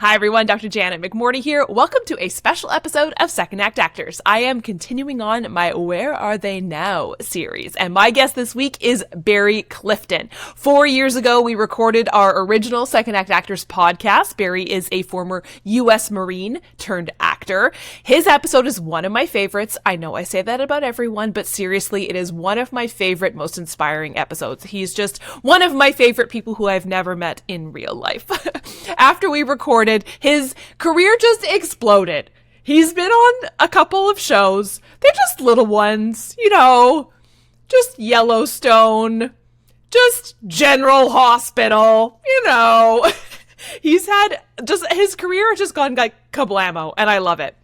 Hi everyone, Dr. Janet McMordie here. Welcome to a special episode of Second Act Actors. I am continuing on my Where Are They Now series, and my guest this week is Barry Clifton. 4 years ago, we recorded our original Second Act Actors podcast. Barry is a former U.S. Marine turned actor. His episode is one of my favorites. I know I say that about everyone, but seriously, it is one of my favorite, most inspiring episodes. He's just one of my favorite people who I've never met in real life. After we recorded, his career just exploded. He's been on a couple of shows. They're just little ones, you know, just Yellowstone, just General Hospital, you know. He's had just, his career has just gone like kablamo, and I love it.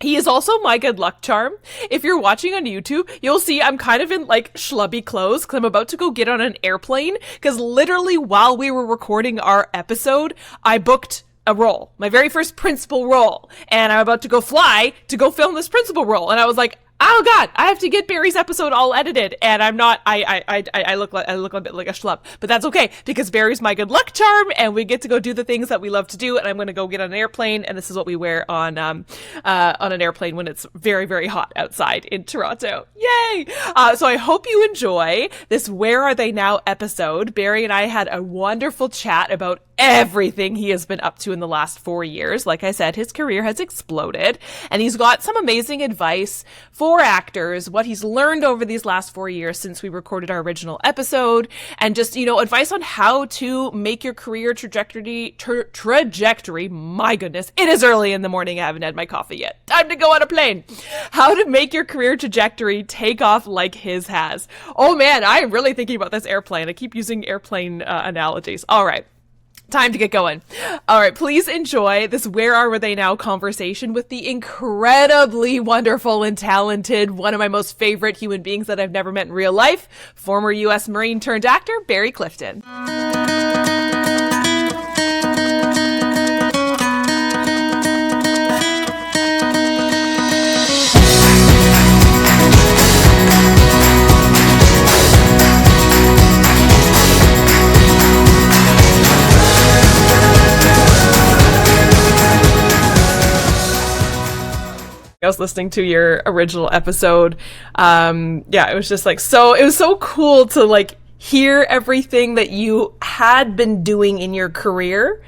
He is also my good luck charm. If you're watching on YouTube, you'll see I'm kind of in like schlubby clothes because I'm about to go get on an airplane because literally while we were recording our episode, I booked a role, my very first principal role, and I'm about to go fly to go film this principal role, and I was like, oh god, I have to get Barry's episode all edited, and I'm not, I look a bit like a schlub, but that's okay, because Barry's my good luck charm, and we get to go do the things that we love to do, and I'm gonna go get on an airplane, and this is what we wear on an airplane when it's very, very hot outside in Toronto. Yay! So I hope you enjoy this Where Are They Now episode. Barry and I had a wonderful chat about everything he has been up to in the last 4 years. Like I said, his career has exploded, and he's got some amazing advice for actors, what he's learned over these last 4 years since we recorded our original episode, and just, you know, advice on how to make your career trajectory, my goodness, it is early in the morning, I haven't had my coffee yet, time to go on a plane, how to make your career trajectory take off like his has. Oh man, I am really thinking about this airplane. I keep using airplane analogies. All right. Time to get going. All right, please enjoy this Where Are They Now conversation with the incredibly wonderful and talented, one of my most favorite human beings that I've never met in real life, former U.S. Marine turned actor, Barry Clifton. I was listening to your original episode. It was just like, it was so cool to like hear everything that you had been doing in your career.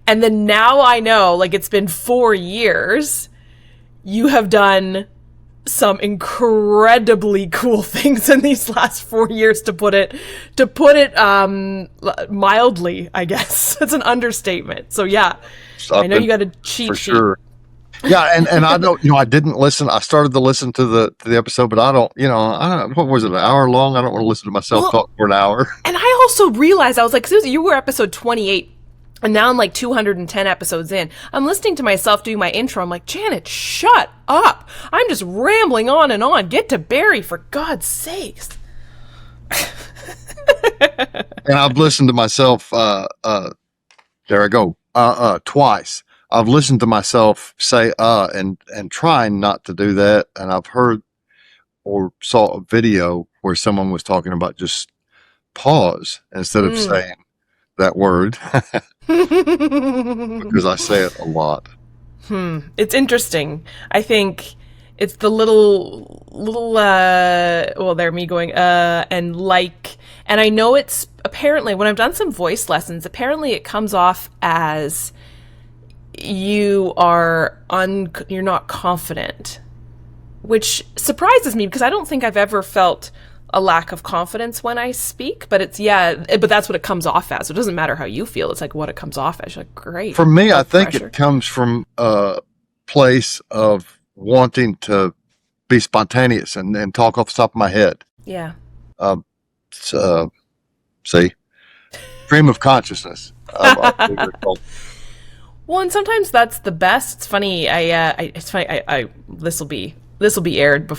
And then now I know, like, it's been 4 years, you have done some incredibly cool things in these last 4 years, to put it mildly, I guess. It's an understatement. So yeah, I know you got a cheat for sheet. sure. Yeah, and I don't, I didn't listen. I started to listen to the episode, but I don't, what was it, an hour long? I don't want to listen to myself talk for an hour. And I also realized, I was like, Susie, you were episode 28, and now I'm like 210 episodes in. I'm listening to myself doing my intro. I'm like, Janet, shut up. I'm just rambling on and on. Get to Barry, for God's sakes. And I've listened to myself, there I go, twice. I've listened to myself say and trying not to do that, and I've heard or saw a video where someone was talking about just pause instead of saying that word because I say it a lot. It's interesting. I think it's the little there me going and like, and I know it's apparently when I've done some voice lessons, apparently it comes off as you're not confident, which surprises me because I don't think I've ever felt a lack of confidence when I speak, but but that's what it comes off as. So it doesn't matter how you feel. It's like what it comes off as. You're like, great. For me, I think it comes from a place of wanting to be spontaneous and talk off the top of my head. Yeah. See, stream of consciousness. Well, and sometimes that's the best. It's funny. This will be aired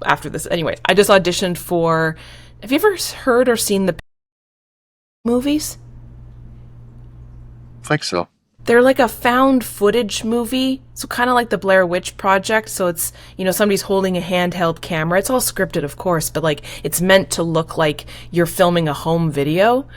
after this. Anyway, I just auditioned for. Have you ever heard or seen the movies? I think so. They're like a found footage movie, so kind of like the Blair Witch Project. So it's, somebody's holding a handheld camera. It's all scripted, of course, but like it's meant to look like you're filming a home video.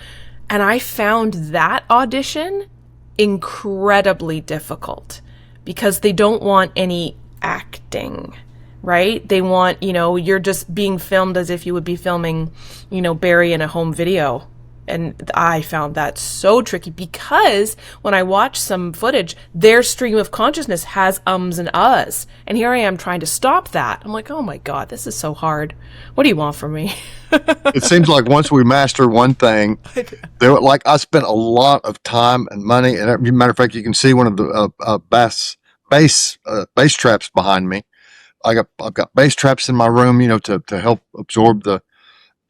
And I found that audition incredibly difficult because they don't want any acting, right? They want, you're just being filmed as if you would be filming, Barry in a home video. And I found that so tricky because when I watch some footage, their stream of consciousness has ums and uhs. And here I am trying to stop that. I'm like, oh my God, this is so hard. What do you want from me? It seems like once we master one thing, I spent a lot of time and money. And as a matter of fact, you can see one of the bass traps behind me. I've got bass traps in my room, to help absorb the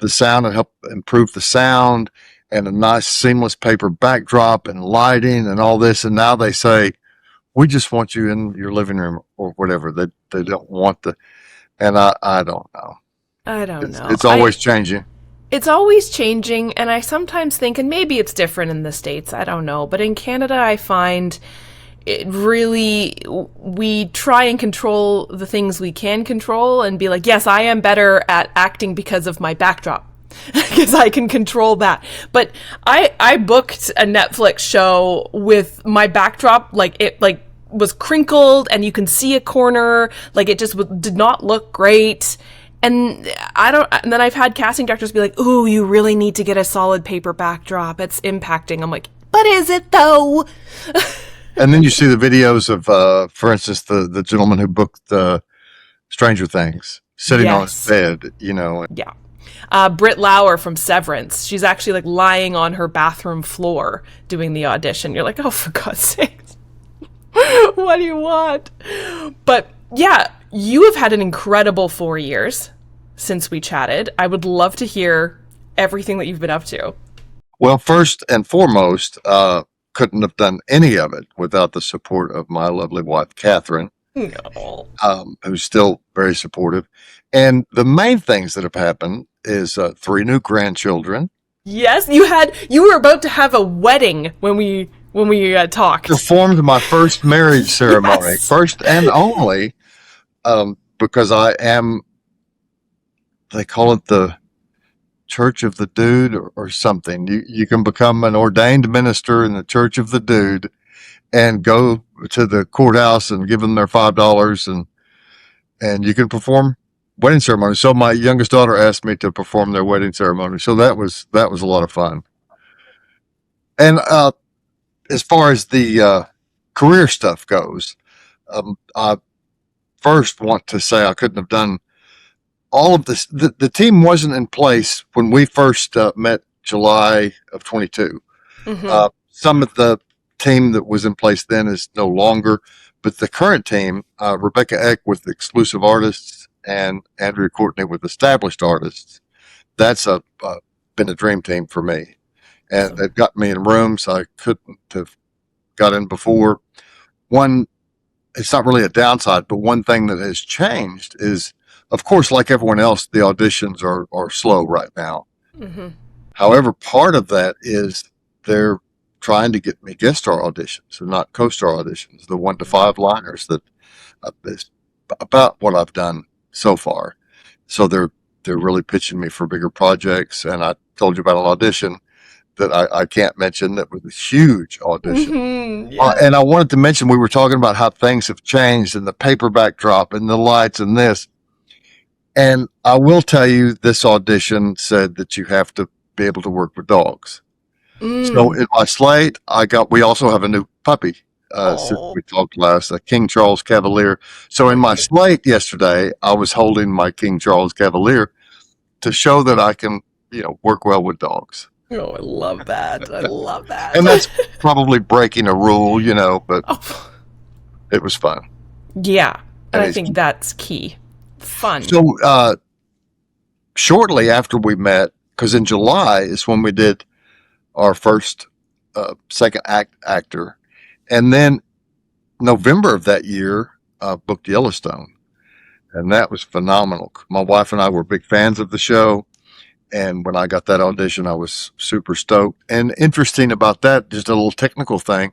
sound and help improve the sound, and a nice seamless paper backdrop and lighting and all this. And now they say, we just want you in your living room or whatever. They don't want and I don't know. I don't know. It's always changing. It's always changing. And I sometimes think, and maybe it's different in the States, I don't know. But in Canada, I find it really, we try and control the things we can control and be like, yes, I am better at acting because of my backdrop. Because I can control that. But I booked a Netflix show with my backdrop, it was crinkled and you can see a corner, it just did not look great. And then I've had casting directors be like, ooh, you really need to get a solid paper backdrop. It's impacting. I'm like, but is it though? And then you see the videos of, for instance, the gentleman who booked Stranger Things sitting on his bed, Yeah. Britt Lauer from Severance. She's actually lying on her bathroom floor doing the audition. You're like, oh, for God's sakes. What do you want? But yeah, you have had an incredible 4 years since we chatted. I would love to hear everything that you've been up to. Well, first and foremost, couldn't have done any of it without the support of my lovely wife, Catherine, who's still very supportive. And the main things that have happened is 3 new grandchildren. Yes, you were about to have a wedding when we talked. Performed my first marriage ceremony, Yes. First and only, because I am, they call it the Church of the Dude or something. You can become an ordained minister in the Church of the Dude and go to the courthouse and give them their $5 and you can perform wedding ceremony. So my youngest daughter asked me to perform their wedding ceremony. So that was a lot of fun. And as far as the career stuff goes, I first want to say I couldn't have done all of this. The team wasn't in place when we first met July of 22. Mm-hmm. Some of the team that was in place then is no longer, but the current team, Rebecca Eck with Exclusive Artists and Andrea Courtney with Established Artists, that's been a dream team for me. And they've got me in rooms I couldn't have got in before. It's not really a downside, but one thing that has changed is, of course, like everyone else, the auditions are slow right now. Mm-hmm. However, part of that is they're trying to get me guest star auditions and not co-star auditions, the 1 to 5 liners that is about what I've done so far. So they're really pitching me for bigger projects. And I told you about an audition that I can't mention that was a huge audition. Mm-hmm. Yeah. And I wanted to mention, we were talking about how things have changed and the paper backdrop and the lights and this. And I will tell you, this audition said that you have to be able to work with dogs. So in my slate, we also have a new puppy, since we talked last, a King Charles Cavalier. So in my slate yesterday, I was holding my King Charles Cavalier to show that I can, work well with dogs. Oh, I love that. I love that. And that's probably breaking a rule, but it was fun. Yeah. And I think that's key. Fun. So shortly after we met, because in July is when we did our first second actor, and then November of that year booked Yellowstone, and that was phenomenal. My wife and I were big fans of the show, and when I got that audition, I was super stoked. And interesting about that, just a little technical thing,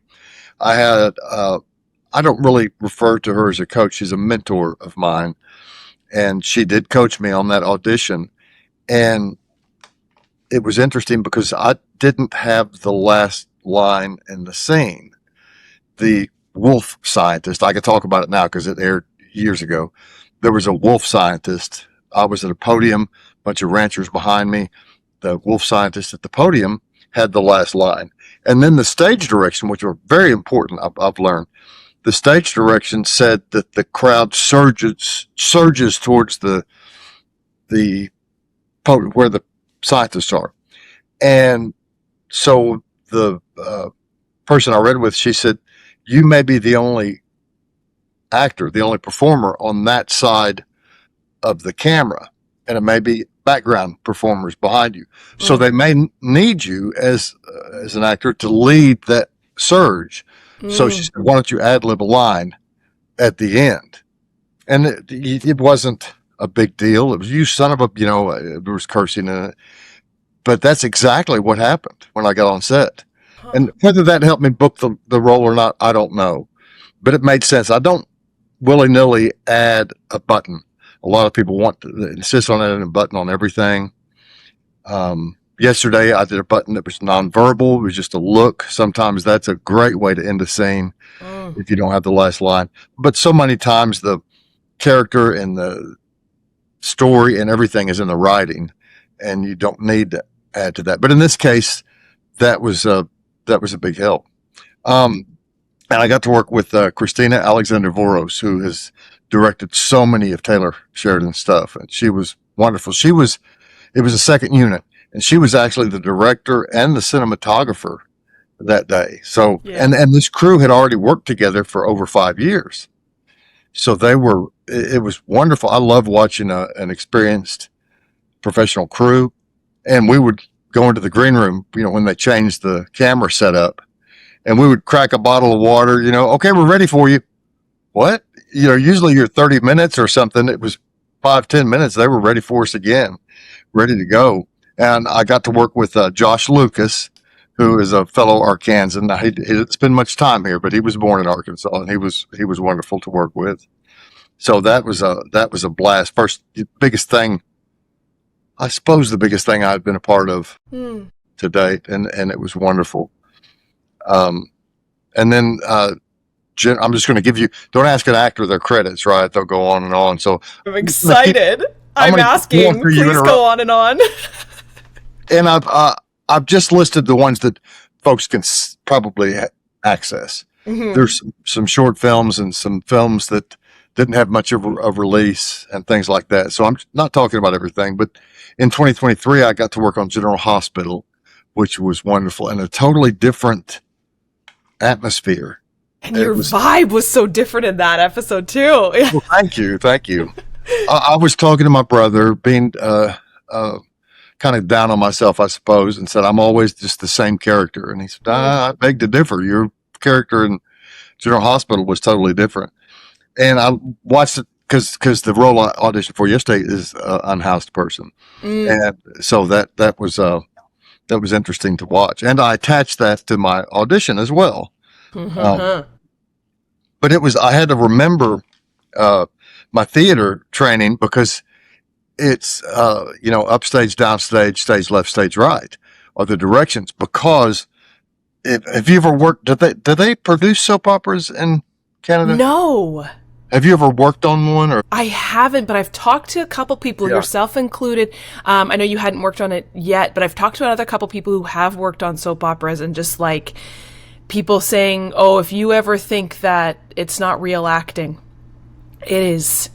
I had I don't really refer to her as a coach. She's a mentor of mine, and she did coach me on that audition. And it was interesting because I didn't have the last line in the scene. the wolf scientist. I could talk about it now because it aired years ago. There was a wolf scientist. I was at a podium, a bunch of ranchers behind me. The wolf scientist at the podium had the last line. And then the stage direction, which were very important, I've learned. The stage direction said that the crowd surges towards the podium where the scientists are. And so the person I read with, she said, you may be the only actor, the only performer on that side of the camera, and it may be background performers behind you. So they may need you as an actor to lead that surge. So she said, why don't you ad-lib a line at the end? And it wasn't a big deal. It was, you son of a, there was cursing in it. But that's exactly what happened when I got on set. And whether that helped me book the role or not, I don't know. But it made sense. I don't willy-nilly add a button. A lot of people want to insist on adding a button on everything. Yesterday, I did a button that was nonverbal. It was just a look. Sometimes that's a great way to end a scene if you don't have the last line. But so many times the character and the story and everything is in the writing, and you don't need to add to that. But in this case, that was a big help. And I got to work with Christina Alexander-Voros, who has directed so many of Taylor Sheridan's stuff, and she was wonderful. It was a second unit, and she was actually the director and the cinematographer that day. So, and this crew had already worked together for over 5 years. So it was wonderful. I love watching an experienced professional crew, and we would go into the green room, when they changed the camera setup, and we would crack a bottle of water, okay, we're ready for you. What? Usually you're 30 minutes or something. It was 5-10 minutes. They were ready for us again, ready to go. And I got to work with Josh Lucas, who is a fellow Arkansan. Now, he didn't spend much time here, but he was born in Arkansas, and he was wonderful to work with. So that was a blast. First, the biggest thing I'd been a part of to date, and it was wonderful. And then I'm just going to give you, don't ask an actor their credits, right? They'll go on and on. So I'm excited. I'm asking, please go on and on. And I've just listed the ones that folks can probably access. There's some short films and some films that didn't have much of a release and things like that. So I'm not talking about everything, but in 2023, I got to work on General Hospital, which was wonderful, and a totally different atmosphere. And your vibe was so different in that episode too. Well, thank you. I was talking to my brother, being kind of down on myself, I suppose, and said, I'm always just the same character. And he said, I beg to differ. Your character in General Hospital was totally different. And I watched it because the role I auditioned for yesterday is unhoused person. And so that was interesting to watch. And I attached that to my audition as well. But I had to remember my theater training, because it's, upstage, downstage, stage left, stage right are the directions. Because have you ever worked, do they produce soap operas in Canada? No. Have you ever worked on one? Or I haven't, but I've talked to a couple people, yourself included. I know you hadn't worked on it yet, but I've talked to another couple people who have worked on soap operas, and just like people saying, oh, if you ever think that it's not real acting, it's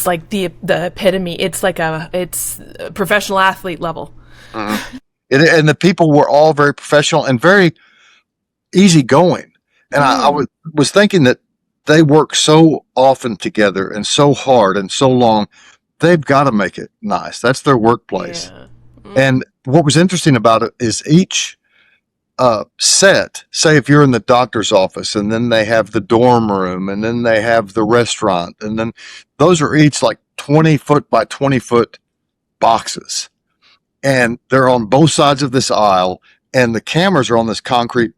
like the epitome. It's like it's a professional athlete level. And the people were all very professional and very easygoing. And I was thinking that they work so often together and so hard and so long, they've got to make it nice. That's their workplace. And what was interesting about it is each set, say if you're in the doctor's office, and then they have the dorm room, and then they have the restaurant, and then those are each like 20 foot by 20 foot boxes. And they're on both sides of this aisle, and the cameras are on this concrete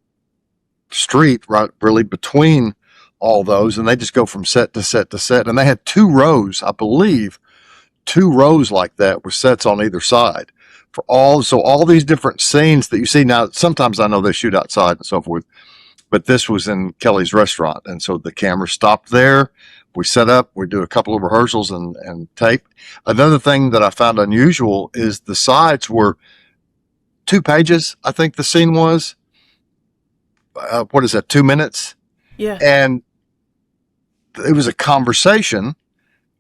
street, right, really between all those, and they just go from set to set to set. And they had 2 rows, I believe, 2 rows like that with sets on either side for all these different scenes that you see. Now, sometimes I know they shoot outside and so forth, but this was in Kelly's restaurant. And so the camera stopped there. We set up, we do a couple of rehearsals and tape. Another thing that I found unusual is the sides were 2 pages. I think the scene was, what is that? 2 minutes. Yeah. And it was a conversation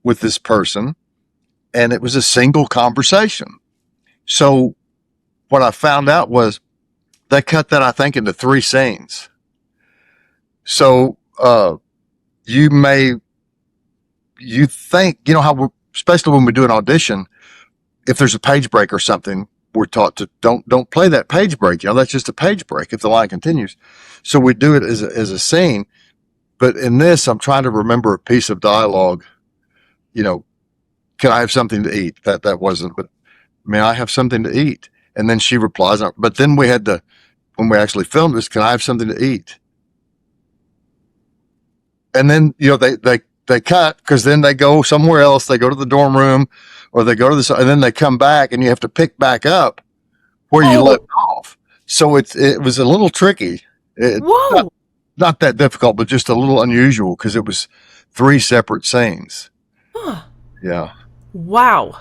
with this person, and it was a single conversation. So what I found out was they cut that, I think, into 3 scenes. So, you think, you know how especially when we do an audition, if there's a page break or something, we're taught to don't play that page break. You know, that's just a page break if the line continues. So we do it as a scene. But in this, I'm trying to remember a piece of dialogue. You know, can I have something to eat? That wasn't, but may I have something to eat? And then she replies, but then we had to, when we actually filmed this, can I have something to eat? And then, you know, they cut, because then they go somewhere else. They go to the dorm room, or they go to and then they come back, and you have to pick back up where you left off. So it was a little tricky. Whoa. Not that difficult, but just a little unusual, because it was 3 separate scenes. Huh. Yeah. Wow.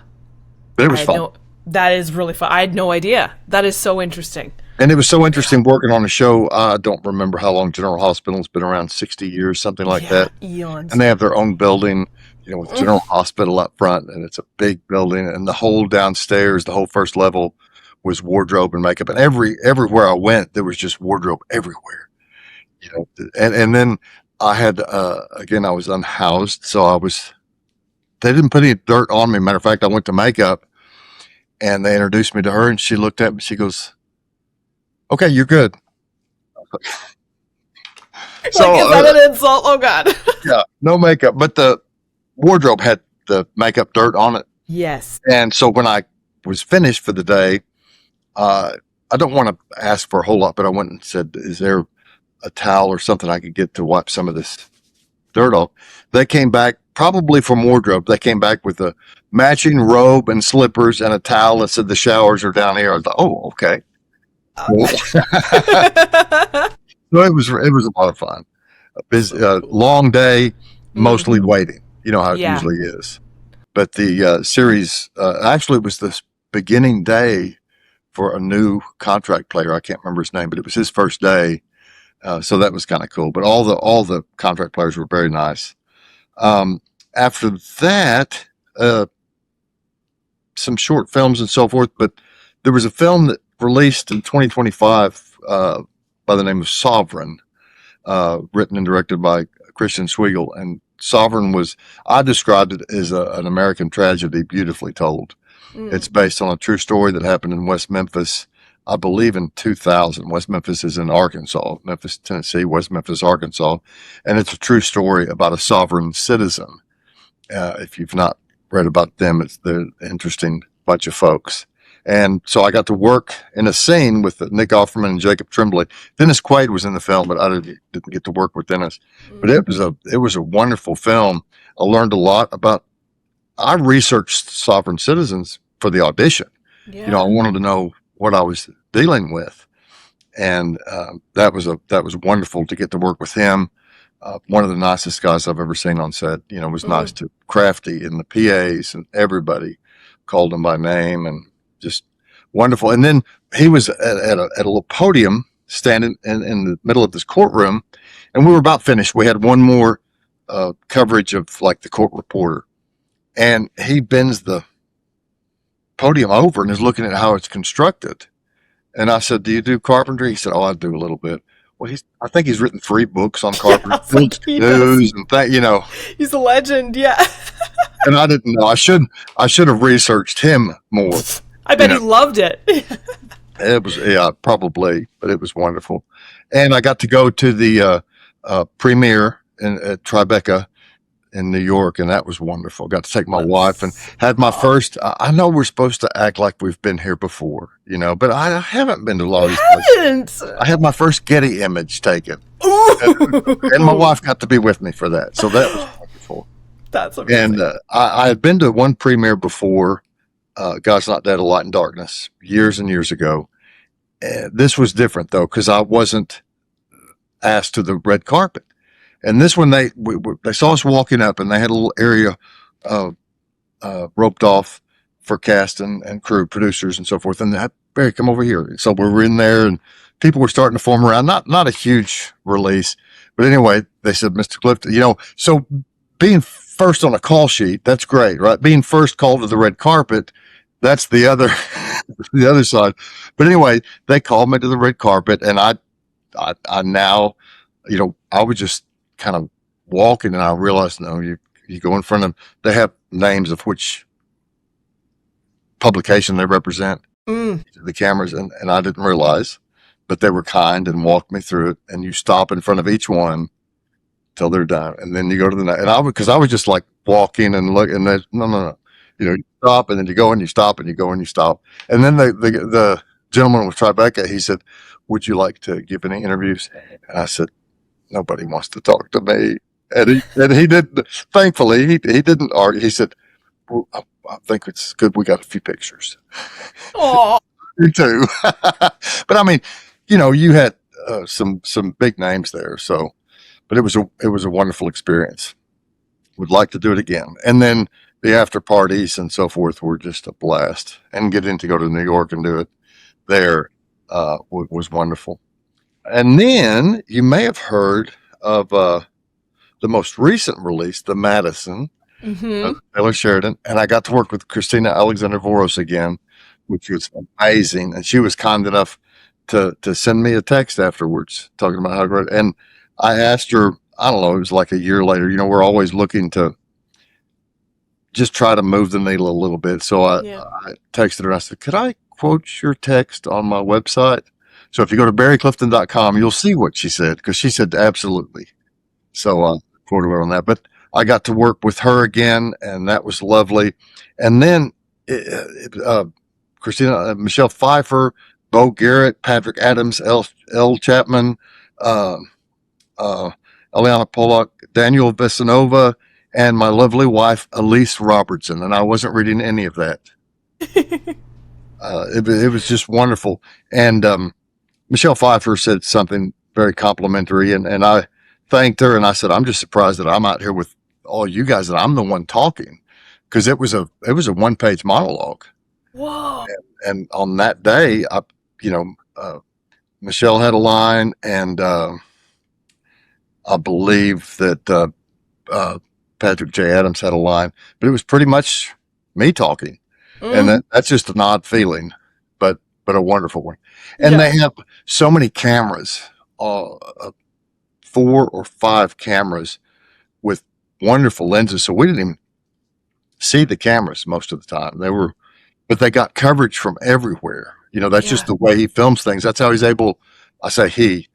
But it was fun. That is really fun. I had no idea. That is so interesting. And it was so interesting working on a show. I don't remember how long General Hospital's been around, 60 years, something like that. Eons. And they have their own building, you know, with General Hospital up front, and it's a big building, and the whole downstairs, the whole first level was wardrobe and makeup. And everywhere I went, there was just wardrobe everywhere, you know. And then I had, again, I was unhoused. So they didn't put any dirt on me. Matter of fact, I went to makeup, and they introduced me to her, and she looked at me, she goes, "Okay, you're good." So, is that an insult? Oh God. Yeah, no makeup, but the wardrobe had the makeup dirt on it. Yes. And so when I was finished for the day, I don't want to ask for a whole lot, but I went and said, "Is there a towel or something I could get to wipe some of this dirt off?" They came back, probably from wardrobe. They came back with a matching robe and slippers and a towel, and said, "The showers are down here." I thought, "Oh, okay." Cool. So it was a lot of fun. A busy, long day, mostly waiting. You know how it usually is. But the series, actually, it was the beginning day for a new contract player. I can't remember his name, but it was his first day. So that was kind of cool. But all the contract players were very nice. After that, some short films and so forth. But there was a film that released in 2025 by the name of Sovereign, written and directed by Christian Swiegel. And Sovereign I described it as an American tragedy, beautifully told. It's based on a true story that happened in West Memphis, I believe in 2000. West Memphis is in Arkansas, Memphis, Tennessee, West Memphis, Arkansas. And it's a true story about a sovereign citizen. If you've not read about them, they're an interesting bunch of folks. And so I got to work in a scene with Nick Offerman and Jacob Tremblay. Dennis Quaid was in the film, but I didn't get to work with Dennis. But it was a wonderful film. I learned a lot about. I researched sovereign citizens for the audition. Yeah. You know, I wanted to know what I was dealing with, and that was wonderful to get to work with him. One of the nicest guys I've ever seen on set. You know, was nice to Crafty and the PAs, and everybody called him by name, and just wonderful. And then he was at a little podium standing in the middle of this courtroom, and we were about finished. We had one more coverage of like the court reporter, and he bends the podium over and is looking at how it's constructed. And I said, "Do you do carpentry?" He said, "Oh, I do a little bit." Well, I think he's written 3 books on carpentry, news, and you know. He's a legend, yeah. And I didn't know. I should have researched him more. I bet he loved it. It was, probably, but it was wonderful. And I got to go to the premiere at Tribeca in New York, and that was wonderful. Got to take my wife and had my first. I know we're supposed to act like we've been here before, you know, but I haven't been to a lot of these places. I had my first Getty image taken, and my wife got to be with me for that, so that was wonderful. That's amazing. And I had been to one premiere before, God's Not Dead, A Light in Darkness, years and years ago. This was different though, because I wasn't asked to the red carpet. And this one, they saw us walking up, and they had a little area uh, roped off for cast and crew, producers, and so forth. And they, Barry, come over here. So we were in there, and people were starting to form around. Not a huge release, but anyway, they said, Mr. Clifton, so being first on a call sheet, that's great, right? Being first called to the red carpet, that's the other the other side. But anyway, they called me to the red carpet, and I now, I was just kind of walking, and I realized, no, you go in front of, they have names of which publication they represent, the cameras, and I didn't realize, but they were kind and walked me through it. And you stop in front of each one till they're done, and then you go to the next. And because I was just like walking and look, and no, you stop, and then you go and you stop, and you go and you stop, and then the gentleman with Tribeca, he said, "Would you like to give any interviews?" And I said, "Nobody wants to talk to me." And he did. Thankfully, he didn't argue. He said, well, I think it's good we got a few pictures. Oh, Me too. But I mean, you had some big names there. So, but it was a wonderful experience. Would like to do it again. And then the after parties and so forth were just a blast. And getting to go to New York and do it there was wonderful. And then you may have heard of the most recent release, the Madison, Taylor Sheridan, and I got to work with Christina Alexander Voros again, which was amazing. And she was kind enough to send me a text afterwards talking about how great. And I asked her, I don't know, it was like a year later. We're always looking to just try to move the needle a little bit. So I texted her and I said, could I quote your text on my website? So if you go to barryclifton.com, you'll see what she said, because she said absolutely. So I quoted her on that. But I got to work with her again, and that was lovely. And then Christina, Michelle Pfeiffer, Bo Garrett, Patrick Adams, L. Chapman, Eliana Pollock, Daniel Vesanova, and my lovely wife, Elise Robertson. And I wasn't reading any of that. It was just wonderful. And Michelle Pfeiffer said something very complimentary, and I thanked her, and I said, I'm just surprised that I'm out here with all you guys, and I'm the one talking, because it was a 1-page monologue. Whoa. And on that day, Michelle had a line, and I believe that Patrick J. Adams had a line, but it was pretty much me talking. And that's just an odd feeling, but a wonderful one. And they have so many cameras, 4 or 5 cameras with wonderful lenses. So we didn't even see the cameras most of the time. But they got coverage from everywhere. That's just the way he films things. That's how he's able, I say he,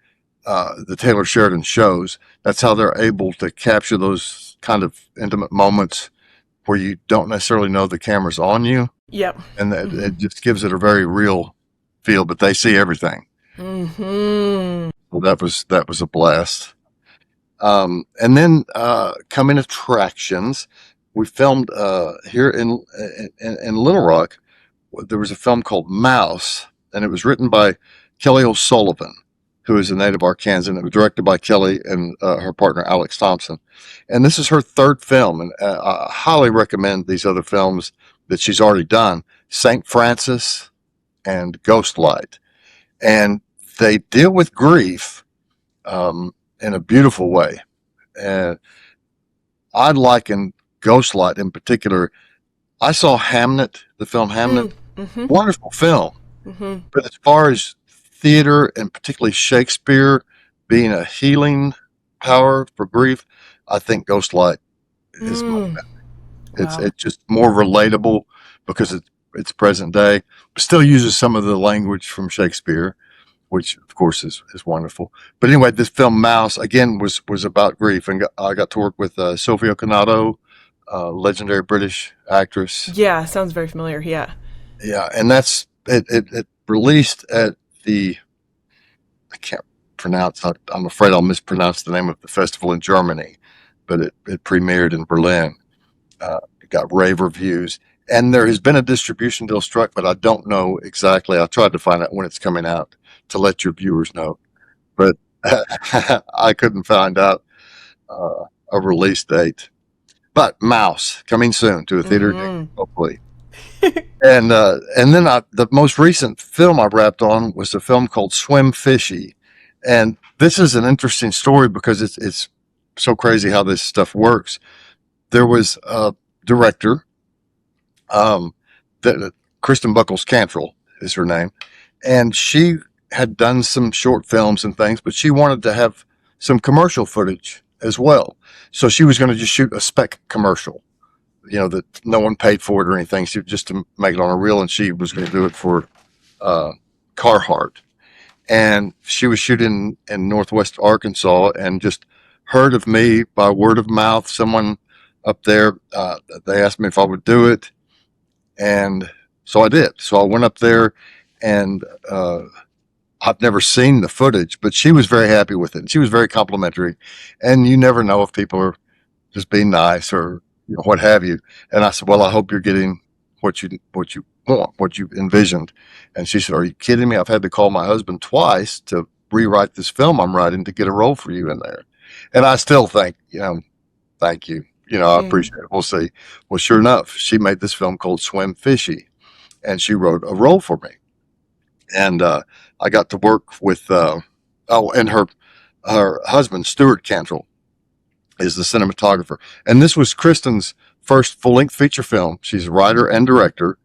the Taylor Sheridan shows, that's how they're able to capture those kind of intimate moments where you don't necessarily know the camera's on you. Yep. And it just gives it a very real feel, but they see everything. Mm-hmm. Well, that was a blast. And then coming attractions, we filmed here in Little Rock. There was a film called Mouse, and it was written by Kelly O'Sullivan, who is a native Arkansan. It was directed by Kelly and her partner Alex Thompson. And this is her 3rd film, and I highly recommend these other films that she's already done, St. Francis and Ghostlight. And they deal with grief in a beautiful way. And I liken Ghostlight in particular. I saw Hamnet, the film Hamnet, wonderful film. But as far as theater, and particularly Shakespeare being a healing power for grief, I think Ghostlight is it's just more relatable because it's present day, but still uses some of the language from Shakespeare, which of course is wonderful. But anyway, this film Mouse again was about grief, and I got to work with Sophia Conato, legendary British actress. Yeah, sounds very familiar. Yeah, and that's it released at the, I can't pronounce. I'm afraid I'll mispronounce the name of the festival in Germany, but it premiered in Berlin. It got rave reviews, and there has been a distribution deal struck, but I don't know exactly. I tried to find out when it's coming out to let your viewers know. But I couldn't find out a release date. But Mouse coming soon to a theater near you, Mm-hmm. hopefully. And then the most recent film I wrapped on was a film called Swim Fishy, and this is an interesting story because it's so crazy how this stuff works. There was a director, um, that Kristen Buckles Cantrell is her name, and she had done some short films and things, but she wanted to have some commercial footage as well. So she was going to just shoot a spec commercial, that no one paid for it or anything. She just to make it on a reel, and she was going to do it for uh, Carhartt. And she was shooting in Northwest Arkansas, and just heard of me by word of mouth. Someone up there, they asked me if I would do it, and so I did. So I went up there, and I've never seen the footage, but she was very happy with it. And she was very complimentary, and you never know if people are just being nice or what have you. And I said, well, I hope you're getting what you want, what you envisioned. And she said, are you kidding me? I've had to call my husband twice to rewrite this film I'm writing to get a role for you in there. And I still think, thank you. I Yeah. appreciate it. We'll see. Well, sure enough, she made this film called Swim Fishy, and she wrote a role for me. And I got to work with, and her husband, Stuart Cantrell, is the cinematographer. And this was Kristen's first full length feature film. She's a writer and director.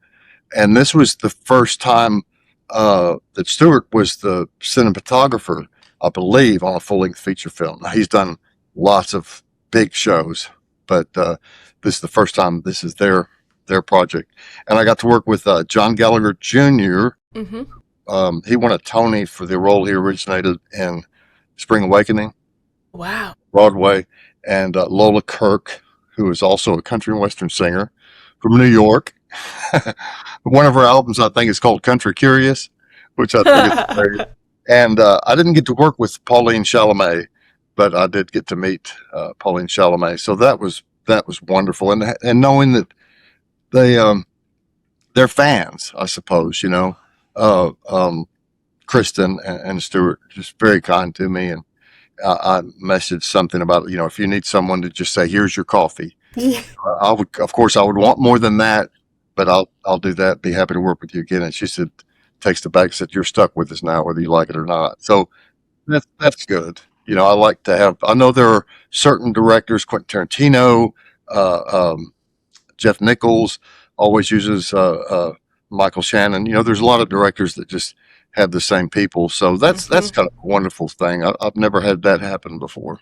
And this was the first time that Stuart was the cinematographer, I believe, on a full length feature film. Now, he's done lots of big shows, but this is the first time this is their project. And I got to work with John Gallagher Jr. Mm-hmm. He won a Tony for the role he originated in Spring Awakening, Wow. Broadway, and Lola Kirk, who is also a country and western singer from New York. One of her albums, I think, is called Country Curious, which I think is great. And I didn't get to work with Pauline Chalamet, but I did get to meet Pauline Chalamet. So that was wonderful, and knowing that they're fans, I suppose. Kristen and Stuart just very kind to me, and I messaged something about, if you need someone to just say, here's your coffee. Yeah. I would, of course, I would want more than that, but I'll do that. Be happy to work with you again. And she said, takes the back, said, you're stuck with us now, whether you like it or not. So that's good. I like to have, I know there are certain directors, Quentin Tarantino, Jeff Nichols always uses, Michael Shannon. There's a lot of directors that just have the same people. So that's kind of a wonderful thing. I've never had that happen before.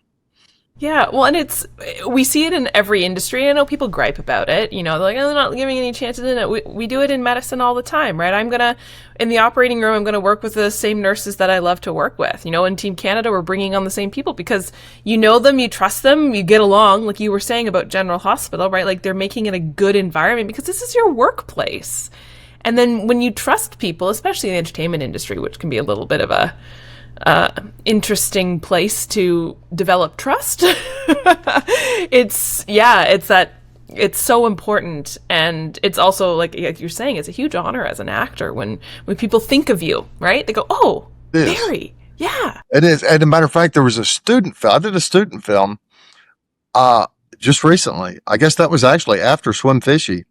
Yeah, well, and we see it in every industry. I know people gripe about it. They're like, oh, they're not giving any chances in it. We do it in medicine all the time, right? In the operating room, I'm going to work with the same nurses that I love to work with. In Team Canada, we're bringing on the same people because you know them, you trust them, you get along, like you were saying about General Hospital, right? Like they're making it a good environment because this is your workplace. And then when you trust people, especially in the entertainment industry, which can be a little bit of a interesting place to develop trust. It's so important, and it's also like you're saying, it's a huge honor as an actor when people think of you, right? They go, "Oh, Barry, yeah." It is. And as a matter of fact, there was a student film. I did a student film just recently. I guess that was actually after Swim Fishy,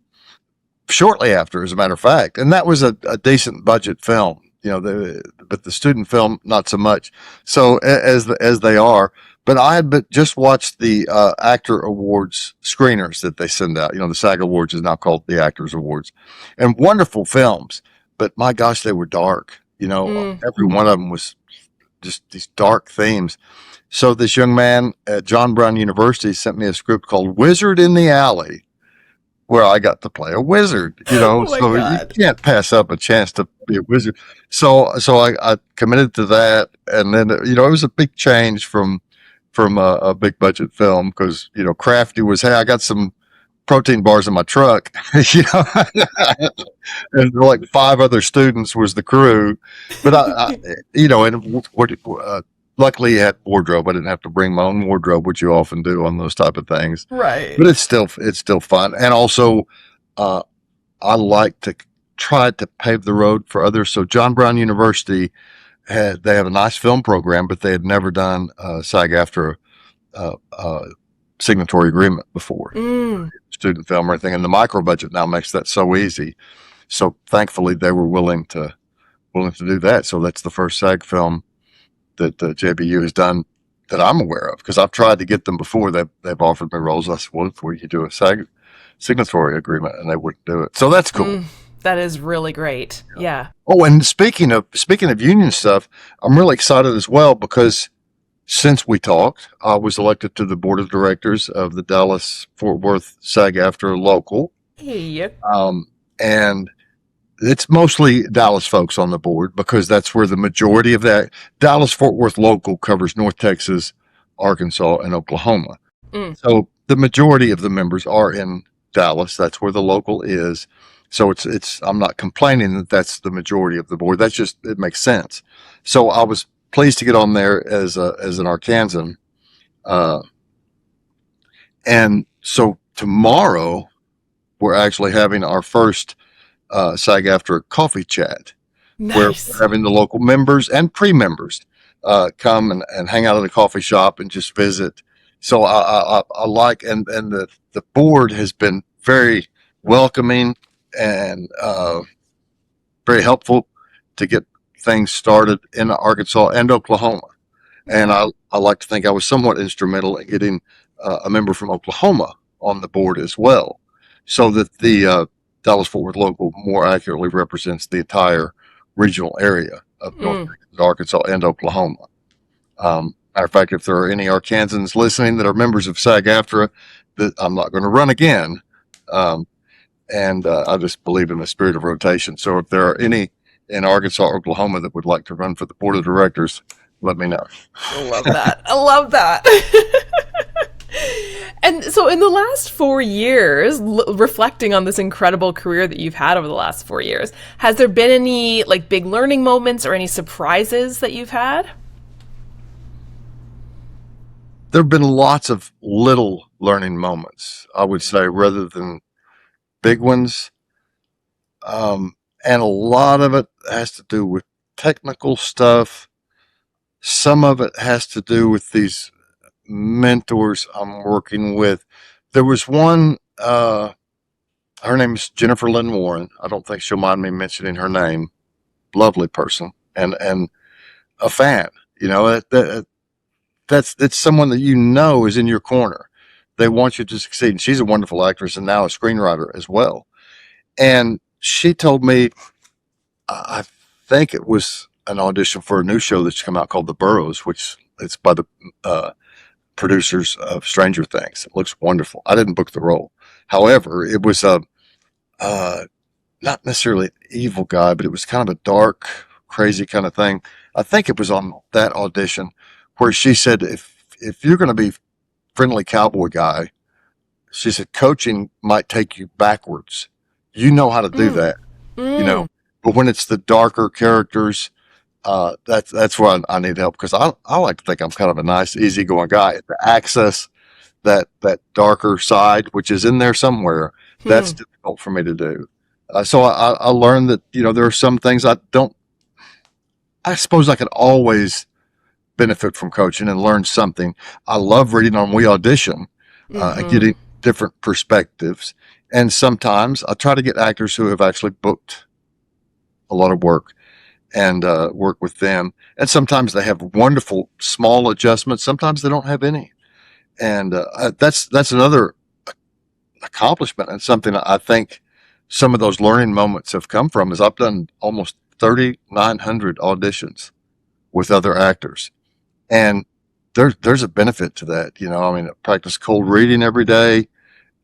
shortly after, as a matter of fact, and that was a decent budget film. But the student film, not so much. So as they are, but I had just watched the Actor Awards screeners that they send out. The SAG Awards is now called the Actors Awards, and wonderful films. But my gosh, they were dark. Every one of them was just these dark themes. So this young man at John Brown University sent me a script called Wizard in the Alley, where I got to play a wizard, Oh my so God. you can't pass up a chance to be a wizard. So I committed to that. And then, it was a big change from a big budget film because, Crafty was, hey, I got some protein bars in my truck, and like 5 other students was the crew. But and luckily he had wardrobe. I didn't have to bring my own wardrobe, which you often do on those type of things. Right. But it's still fun. And also, I like to try to pave the road for others. So John Brown University they had a nice film program, but they had never done SAG-AFTRA signatory agreement before, Mm. student film or anything. And the micro budget now makes that so easy. So thankfully, they were willing to do that. So that's the first SAG film that JBU has done that I'm aware of, because I've tried to get them before. They've offered me roles. I said, well, before you do a SAG signatory agreement, and they wouldn't do it. So that's cool. That is really great. Yeah. Oh, and speaking of union stuff, I'm really excited as well, because since we talked, I was elected to the board of directors of the Dallas-Fort Worth SAG-AFTRA local. Hey. And it's mostly Dallas folks on the board, because that's where the majority of that Dallas-Fort Worth local covers North Texas, Arkansas, and Oklahoma. So the majority of the members are in Dallas. That's where the local is. So it's I'm not complaining that that's the majority of the board. That's just, it makes sense. So I was pleased to get on there as an Arkansan. And so tomorrow we're actually having our first SAG-AFTRA coffee chat. Nice. Where we're having the local members and pre-members come and hang out at a coffee shop and just visit. So I like, and the board has been very welcoming and very helpful to get things started in Arkansas and Oklahoma. And I like to think I was somewhat instrumental in getting a member from Oklahoma on the board as well, so that the Dallas-Fort Worth local more accurately represents the entire regional area of North Texas, Arkansas, and Oklahoma. Matter of fact, if there are any Arkansans listening that are members of SAG-AFTRA, that I'm not going to run again. And I just believe in the spirit of rotation. So if there are any in Arkansas, Oklahoma that would like to run for the board of directors, let me know. I love that. I love that. And so in the last 4 years, reflecting on this incredible career that you've had over the last 4 years, has there been any like big learning moments or any surprises that you've had? There have been lots of little learning moments, I would say, rather than big ones. And a lot of it has to do with technical stuff. Some of it has to do with these mentors I'm working with. There was one, her name is Jennifer Lynn Warren. I don't think she'll mind me mentioning her name. Lovely person and a fan. You know, that's someone that you know is in your corner. They want you to succeed. And she's a wonderful actress and now a screenwriter as well. And she told me, I think it was an audition for a new show that's come out called The Burrows, which it's by the producers of Stranger Things. It looks wonderful. I didn't book the role. However, it was a not necessarily an evil guy, but it was kind of a dark, crazy kind of thing. I think it was on that audition where she said, if you're going to be friendly cowboy guy, she said, coaching might take you backwards. You know how to do that, you know, but when it's the darker characters, that's where I need help, because I like to think I'm kind of a nice, easygoing guy. To access that darker side, which is in there somewhere, that's difficult for me to do. So I learned that, you know, there are some things I suppose I could always benefit from coaching and learn something. I love reading on We Audition and getting different perspectives. And sometimes I try to get actors who have actually booked a lot of work and work with them. And sometimes they have wonderful small adjustments. Sometimes they don't have any. And that's another accomplishment, and something I think some of those learning moments have come from is I've done almost 3,900 auditions with other actors. And there's a benefit to that. You know, I mean, I practice cold reading every day,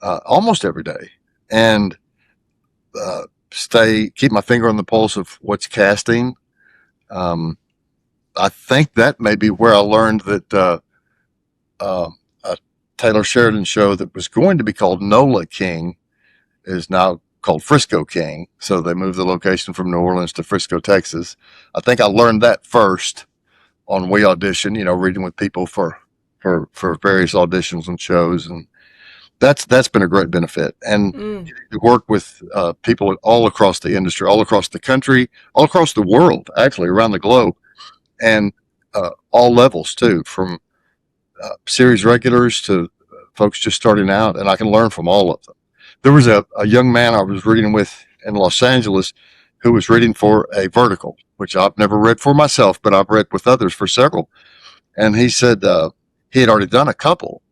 almost every day, and keep my finger on the pulse of what's casting. I think that may be where I learned that a Taylor Sheridan show that was going to be called NOLA King is now called Frisco King. So they moved the location from New Orleans to Frisco, Texas. I think I learned that first on We Audition, you know, reading with people for various auditions and shows. And that's been a great benefit. And to work with people all across the industry, all across the country, all across the world, actually around the globe. and all levels too, from series regulars to folks just starting out, and I can learn from all of them. There was a young man I was reading with in Los Angeles who was reading for a vertical, which I've never read for myself, but I've read with others for several. And he said he had already done a couple,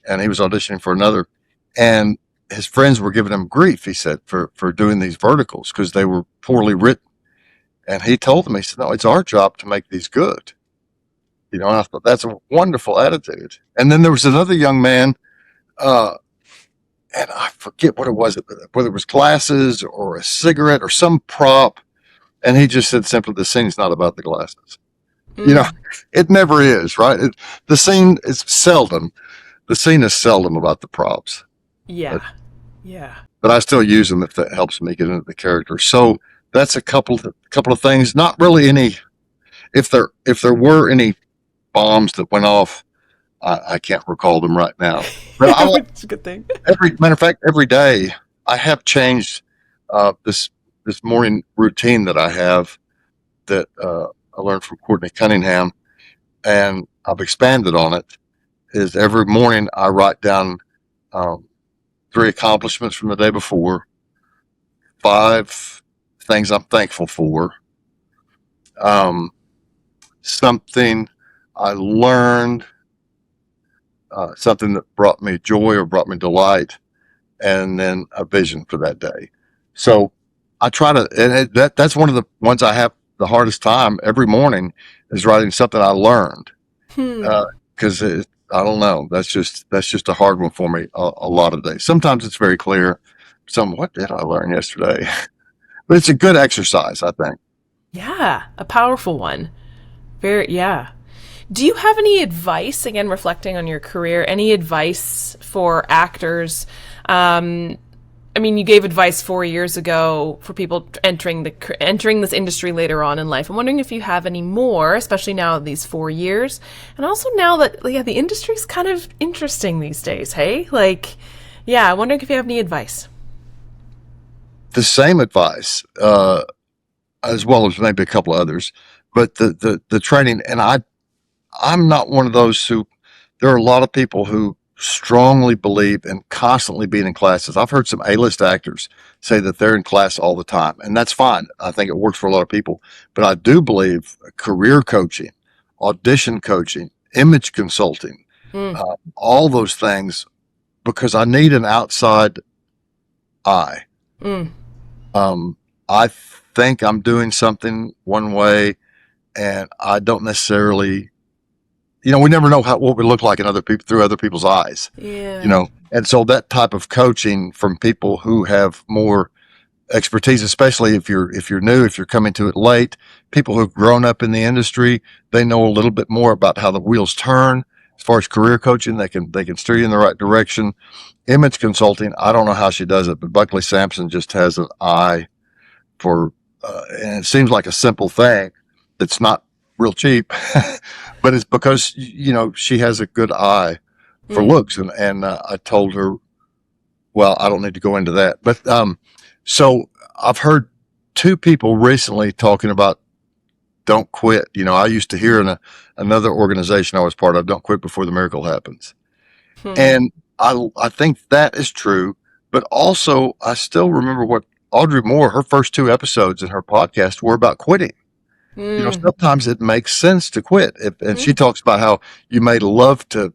and he was auditioning for another, and his friends were giving him grief. He said for doing these verticals because they were poorly written. And he told them, he said, "No, it's our job to make these good." And I thought that's a wonderful attitude. And then there was another young man, uh, and I forget what it was, whether it was glasses or a cigarette or some prop. And he just said simply, "The scene's not about the glasses." You know, Mm. it never is, right? The scene is seldom, the scene is seldom about the props, Yeah. but, Yeah. but I still use them if that helps me get into the character. So that's a couple of things. Not really any, if there were any bombs that went off, I can't recall them right now. But Which is a good thing. every matter of fact, every day I have changed this morning routine that I have that I learned from Courtney Cunningham, and I've expanded on it. Is every morning I write down um, 3 accomplishments from the day before, 5 things I'm thankful for, um, something I learned, something that brought me joy or brought me delight, and then a vision for that day. So I try to, and that's one of the ones I have the hardest time every morning is writing something I learned. Hmm. Because I don't know, that's just a hard one for me a lot of days. Sometimes it's very clear. What did I learn yesterday? But it's a good exercise, I think. Yeah. A powerful one. Very, yeah. Do you have any advice, again, reflecting on your career, any advice for actors? I mean, you gave advice 4 years ago for people entering this industry later on in life. I'm wondering if you have any more, especially now these 4 years, and also now that the industry's kind of interesting these days. Hey, I'm wondering if you have any advice. The same advice, as well as maybe a couple of others, but the training, and I'm not one of those who, there are a lot of people who strongly believe in constantly being in classes. I've heard some A-list actors say that they're in class all the time, and that's fine. I think it works for a lot of people, but I do believe career coaching, audition coaching, image consulting, Mm, all those things, because I need an outside eye. mm, I think I'm doing something one way, and I don't necessarily, we never know what we look like in other people through other people's eyes, yeah. and so that type of coaching from people who have more expertise, especially if you're new, if you're coming to it late, people who've grown up in the industry, they know a little bit more about how the wheels turn. As far as career coaching, they can steer you in the right direction. Image consulting, I don't know how she does it, but Buckley Sampson just has an eye for, and it seems like a simple thing that's not real cheap, but it's because she has a good eye for Mm, looks, and I told her, well, I don't need to go into that, but so I've heard 2 people recently talking about don't quit. I used to hear in another organization I was part of, don't quit before the miracle happens, hmm, and I think that is true, but also I still remember what Audrey Moore, her first 2 episodes in her podcast were about quitting. mm, Sometimes it makes sense to quit. And she mm, talks about how you may love to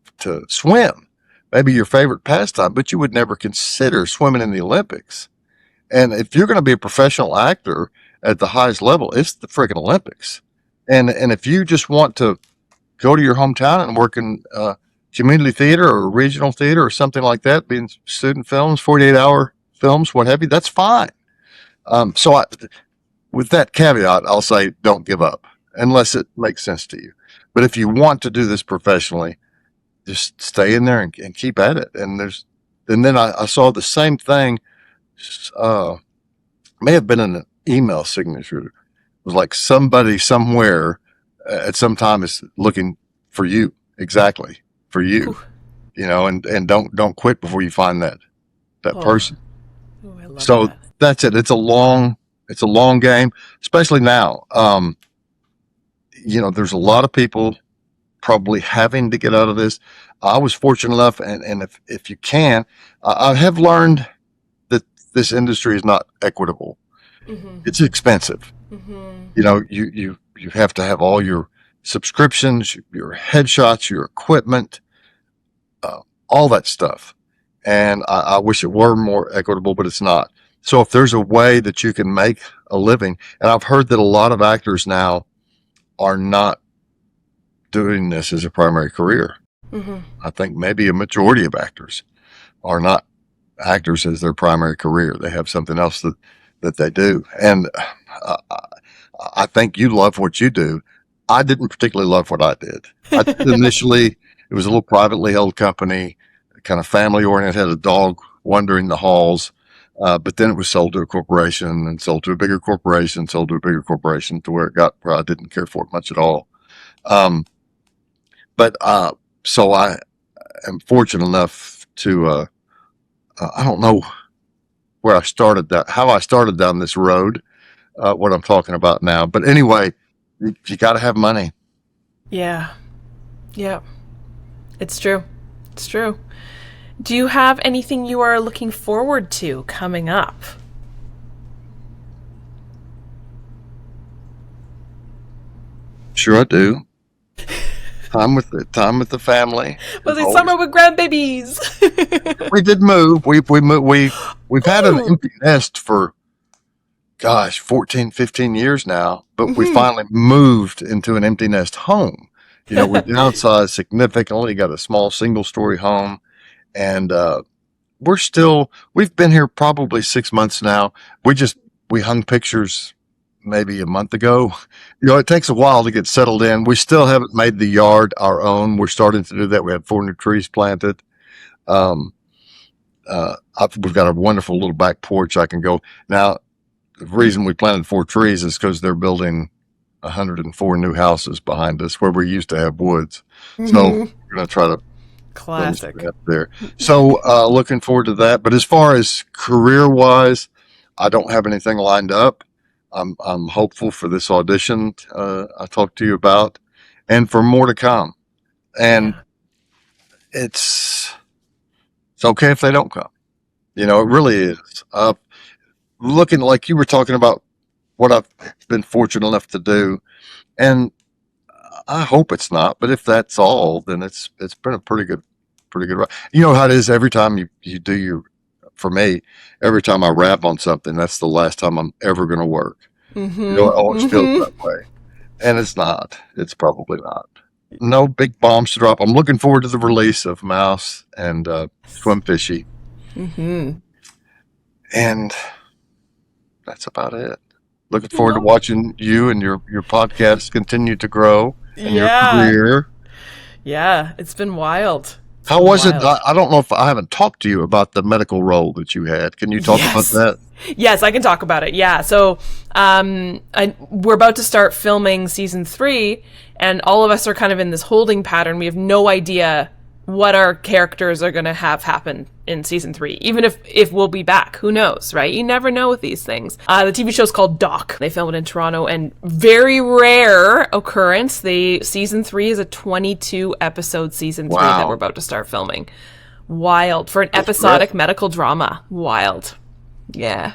swim, maybe your favorite pastime, but you would never consider swimming in the Olympics. And if you're going to be a professional actor at the highest level, it's the freaking Olympics. And if you just want to go to your hometown and work in community theater or regional theater or something like that, being student films, 48-hour films, what have you, that's fine. So with that caveat, I'll say don't give up unless it makes sense to you. But if you want to do this professionally, just stay in there and keep at it. And then I saw the same thing, uh, may have been in an email signature. It was like somebody somewhere at some time is looking for you, exactly for whew. you, and don't quit before you find that Oh, person. oh, I love So that. that's it. It's a long game, especially now. there's a lot of people probably having to get out of this. I was fortunate enough, and if you can, I have learned that this industry is not equitable. Mm-hmm. It's expensive. Mm-hmm. You have to have all your subscriptions, your headshots, your equipment, all that stuff. And I wish it were more equitable, but it's not. So if there's a way that you can make a living, and I've heard that a lot of actors now are not doing this as a primary career. Mm-hmm. I think maybe a majority of actors are not actors as their primary career. They have something else that they do. And I think you love what you do. I didn't particularly love what I did. I did initially, it was a little privately held company, kind of family oriented, had a dog wandering the halls. But then it was sold to a corporation and sold to a bigger corporation, sold to a bigger corporation to where it got where I didn't care for it much at all. But so I am fortunate enough to, I don't know where I started how I started down this road, what I'm talking about now. But anyway, you got to have money. Yeah. Yeah. It's true. It's true. Do you have anything you are looking forward to coming up? Sure I do. Time with the family. Was it summer with grandbabies? We did move. We've had an empty nest for 14, 15 years now, but we finally moved into an empty nest home. We downsized significantly, got a small single-story home, and we've been here probably 6 months now. We hung pictures maybe a month ago. It takes a while to get settled in. We still haven't made the yard our own. We're starting to do that. We have 4 new trees planted. We've got a wonderful little back porch I can go. Now, the reason we planted 4 trees is because they're building 104 new houses behind us where we used to have woods. So we're going to try to classic there. So looking forward to that. But as far as career-wise, I don't have anything lined up. I'm hopeful for this audition I talked to you about, and for more to come. And it's okay if they don't come. It really is. Looking like you were talking about what I've been fortunate enough to do, and I hope it's not. But if that's all, then it's been a pretty good ride. You know how it is every time you do for me, every time I rap on something, that's the last time I'm ever going to work. It always feels that way. And it's not. It's probably not. No big bombs to drop. I'm looking forward to the release of Mouse and Swim Fishy. And that's about it. Looking forward to watching you and your podcast continue to grow in your career. Yeah, it's been wild. How was it? I don't know if I haven't talked to you about the medical role that you had. Can you talk about that? Yes, I can talk about it. Yeah. So we're about to start filming season 3, and all of us are kind of in this holding pattern. We have no idea what our characters are going to have happen in season 3, even if we'll be back. Who knows, right? You never know with these things. The TV show's called Doc. They filmed it in Toronto, and very rare occurrence. Season 3 is a 22 episode season 3 that we're about to start filming. Wild for an episodic medical drama. Wild. Yeah.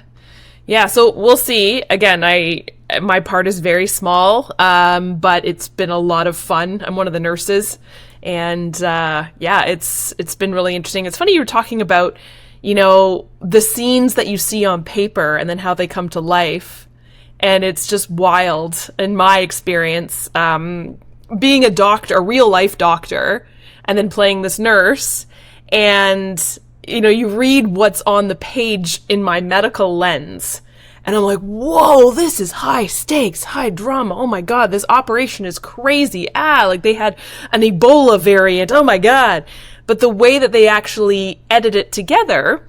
So we'll see. Again, my part is very small, but it's been a lot of fun. I'm one of the nurses. And it's been really interesting. It's funny you were talking about, the scenes that you see on paper and then how they come to life. And it's just wild in my experience, being a real life doctor, and then playing this nurse. And, you read what's on the page in my medical lens. And I'm like, whoa, this is high stakes, high drama. Oh my God, this operation is crazy. Like they had an Ebola variant. Oh my God. But the way that they actually edit it together,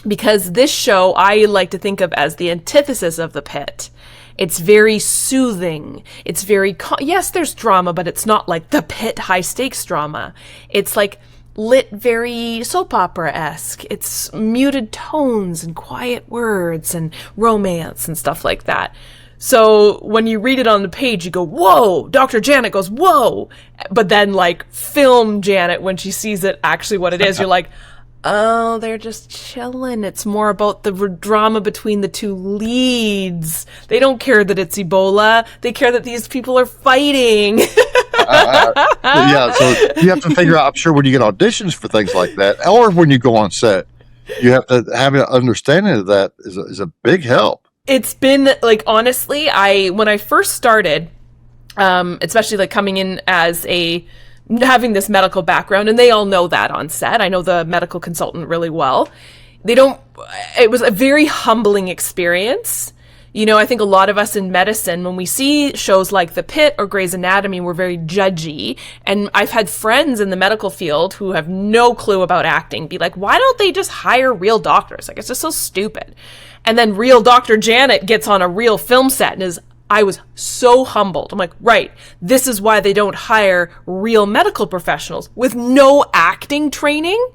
because this show I like to think of as the antithesis of The Pit. It's very soothing. It's very, yes, there's drama, but it's not like The Pit high stakes drama. It's like lit very soap opera-esque. It's muted tones and quiet words and romance and stuff like that. So when you read it on the page, you go, whoa, Dr. Janet goes, whoa. But then like film Janet, when she sees it actually what it is, you're like, oh, they're just chilling. It's more about the drama between the two leads. They don't care that it's Ebola. They care that these people are fighting. Yeah, so you have to figure out, I'm sure when you get auditions for things like that, or when you go on set, you have to have an understanding of that is a big help. It's been like, honestly, when I first started, especially like coming in as having this medical background, and they all know that on set. I know the medical consultant really well. It was a very humbling experience. You know, I think a lot of us in medicine, when we see shows like The Pit or Grey's Anatomy, we're very judgy. And I've had friends in the medical field who have no clue about acting be like, why don't they just hire real doctors? Like, it's just so stupid. And then real Dr. Janet gets on a real film set and I was so humbled. I'm like, right, this is why they don't hire real medical professionals with no acting training.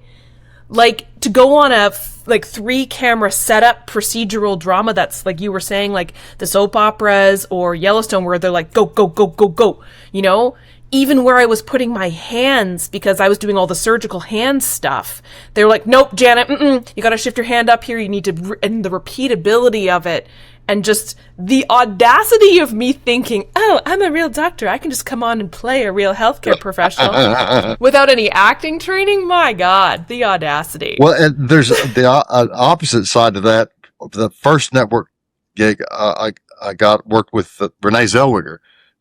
Like, to go on a 3-camera setup procedural drama that's, like you were saying, like the soap operas or Yellowstone, where they're like, go, go, go, go, go, you know? Even where I was putting my hands, because I was doing all the surgical hand stuff, they were like, nope, Janet, you gotta shift your hand up here, you need to, and the repeatability of it, and just the audacity of me thinking, oh, I'm a real doctor, I can just come on and play a real healthcare professional without any acting training. My God, the audacity. Well, and there's the opposite side of that. The first network gig I worked with Renee Zellweger.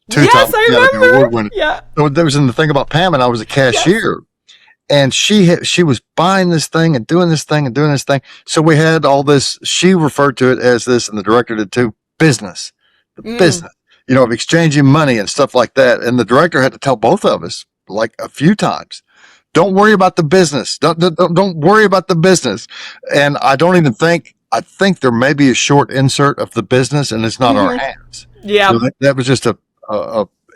Yes, I remember. Yeah. So there was in the thing about Pam, and I was a cashier. Yes. And she was buying this thing and doing this thing and doing this thing. So we had all this, she referred to it as this, and the director did too, business. The business, you know, of exchanging money and stuff like that. And the director had to tell both of us, like a few times, don't worry about the business. Don't worry about the business. And I think there may be a short insert of the business, and it's not our hands. Yeah. So that was just a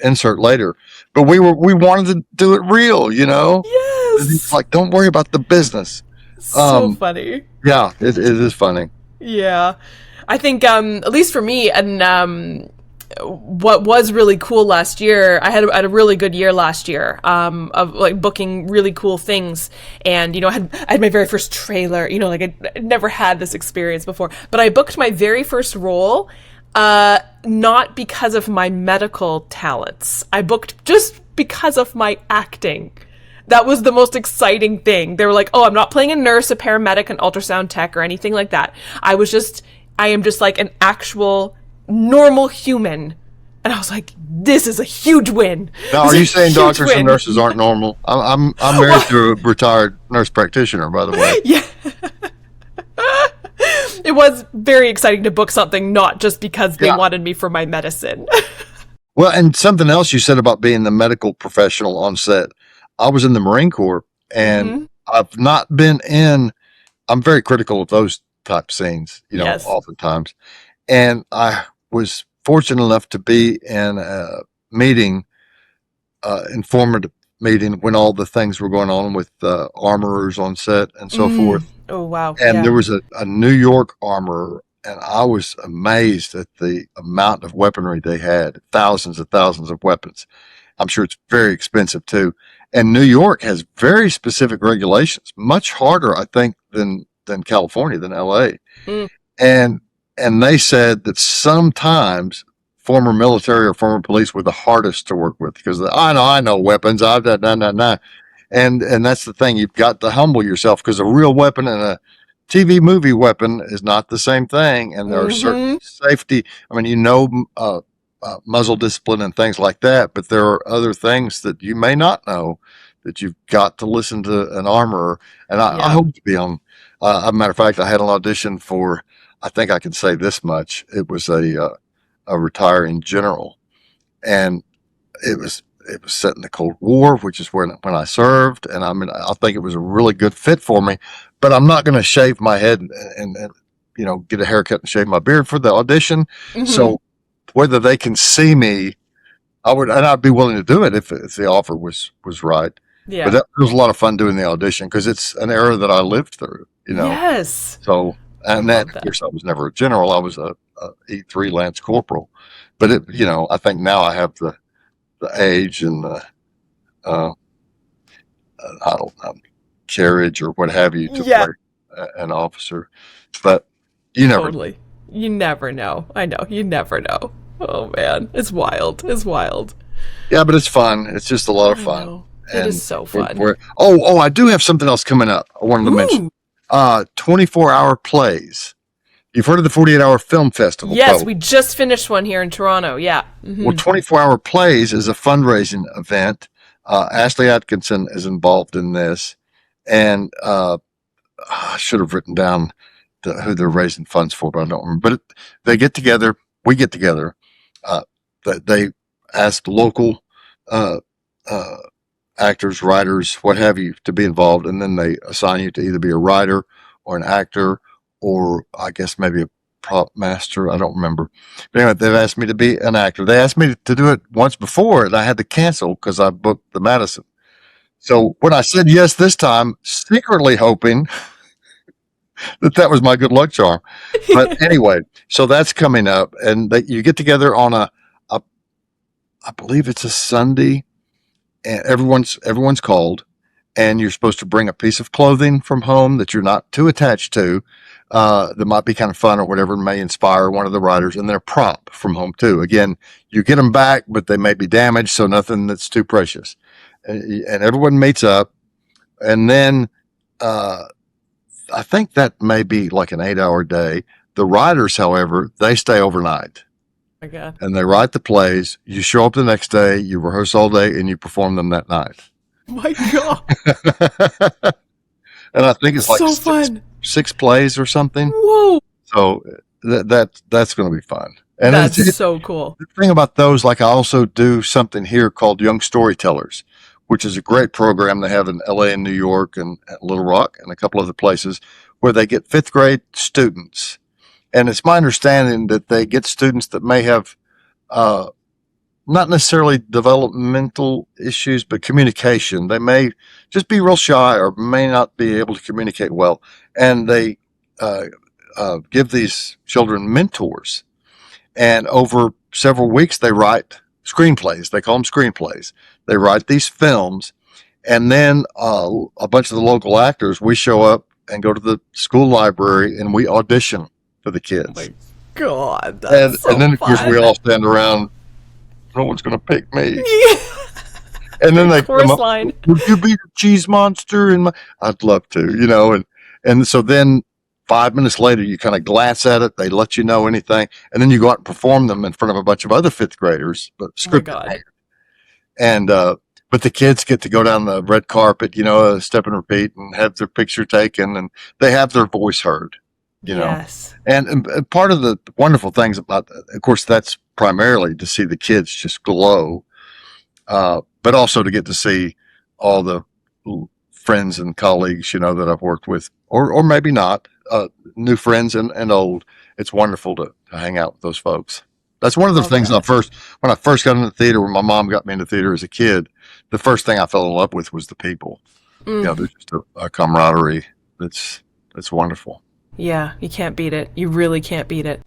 insert later. But we wanted to do it real, you know? Yes. It's like, don't worry about the business. So funny. Yeah, it is funny. Yeah. I think, at least for me, and what was really cool last year, I had a really good year last year, of like booking really cool things. And, you know, I had my very first trailer, you know, like I'd never had this experience before, but I booked my very first role, not because of my medical talents. I booked just because of my acting. That was the most exciting thing. They were like, oh, I'm not playing a nurse, a paramedic, an ultrasound tech, or anything like that. I am just like an actual normal human. And I was like, this is a huge win. Now, are you saying doctors and nurses aren't normal? I'm married to a retired nurse practitioner, by the way. Yeah. It was very exciting to book something, not just because they wanted me for my medicine. Well, and something else you said about being the medical professional on set. I was in the Marine Corps, and I've not been I'm very critical of those type scenes, you know, oftentimes. And I was fortunate enough to be in a meeting, informative meeting, when all the things were going on with armorers on set and so forth. Oh, wow. And there was a New York armorer, and I was amazed at the amount of weaponry they had, thousands of weapons. I'm sure it's very expensive too. And New York has very specific regulations, much harder, I think, than California, than LA. And they said that sometimes former military or former police were the hardest to work with, because I know weapons. And that's the thing. You've got to humble yourself, because a real weapon and a TV movie weapon is not the same thing. And there are certain safety. I mean, you know, muzzle discipline and things like that, but there are other things that you may not know, that you've got to listen to an armorer. And I hope to be on. As a matter of fact, I had an audition for, I think I can say this much, it was a retiring general, and it was set in the Cold War, which is when I served. And I mean, I think it was a really good fit for me, but I'm not going to shave my head and you know, get a haircut and shave my beard for the audition. So whether they can see me, I'd be willing to do it if the offer was right. Yeah. But it was a lot of fun doing the audition, because it's an era that I lived through, you know. Yes. So And that, Love of that. course, I was never a general. I was a E3 Lance Corporal. But I think now I have the age and the, uh, I don't know, carriage or what have you to Yeah, play an officer. But you never know. totally. You never know. I know. You never know. Oh man, it's wild. It's wild. Yeah, but it's fun. It's just a lot of I fun. know. It is And so fun. I do have something else coming up. I wanted to mention, Ooh. 24-hour plays. You've heard of the 48-hour film festival, Yes, probably. we just finished one here in Toronto. Yeah. Well, 24-hour plays is a fundraising event. Ashley Atkinson is involved in this, and I should have written down who they're raising funds for, but I don't remember. But they get together. We get together. Uh, they ask local uh, uh, actors, writers, what have you, to be involved, and then they assign you to either be a writer or an actor, or I guess maybe a prop master. I don't remember. But anyway, they've asked me to be an actor. They asked me to do it once before, and I had to cancel because I booked the Madison. So when I said yes this time, secretly hoping that was my good luck charm. But anyway, so that's coming up, and that you get together on a I believe it's a Sunday, and everyone's called, and you're supposed to bring a piece of clothing from home that you're not too attached to, that might be kind of fun or whatever, may inspire one of the writers, and then a prop from home too. Again, you get them back, but they may be damaged, so nothing that's too precious. And everyone meets up, and then uh, I think that may be like an 8-hour day. The writers, however, they stay overnight My God. and they write the plays. You show up the next day, you rehearse all day, and you perform them that night. My God. And I think it's like So fun. six plays or something. Whoa. So that's going to be fun. And That's so cool. the thing about those, like I also do something here called Young Storytellers, which is a great program they have in LA and New York and at Little Rock and a couple other places where they get fifth grade students. And it's my understanding that they get students that may have uh, not necessarily developmental issues, but communication. They may just be real shy or may not be able to communicate well. And they uh, give these children mentors. And over several weeks, they write screenplays. They call them screenplays. They write these films. And then a bunch of the local actors, we show up and go to the school library and we audition for the Oh kids. my God. And, That's so and then, of course, we fun. all stand around. No one's going to pick me. And then they come Chorus up, line. would you be the cheese monster? I'd love to. And so then 5 minutes later, you kind of glance at it. They let you know anything. And then you go out and perform them in front of a bunch of other fifth graders, but Oh my scripted. God. And, but the kids get to go down the red carpet, step and repeat and have their picture taken and they have their voice heard. Yes. And part of the wonderful things about that, of course, that's primarily to see the kids just glow, but also to get to see all the friends and colleagues, that I've worked with, or maybe not, new friends and old. It's wonderful to hang out with those folks. That's one of the Love things that. when I first got into theater, when my mom got me into theater as a kid, the first thing I fell in love with was the people. There's just a camaraderie that's wonderful. Yeah, you can't beat it. You really can't beat it.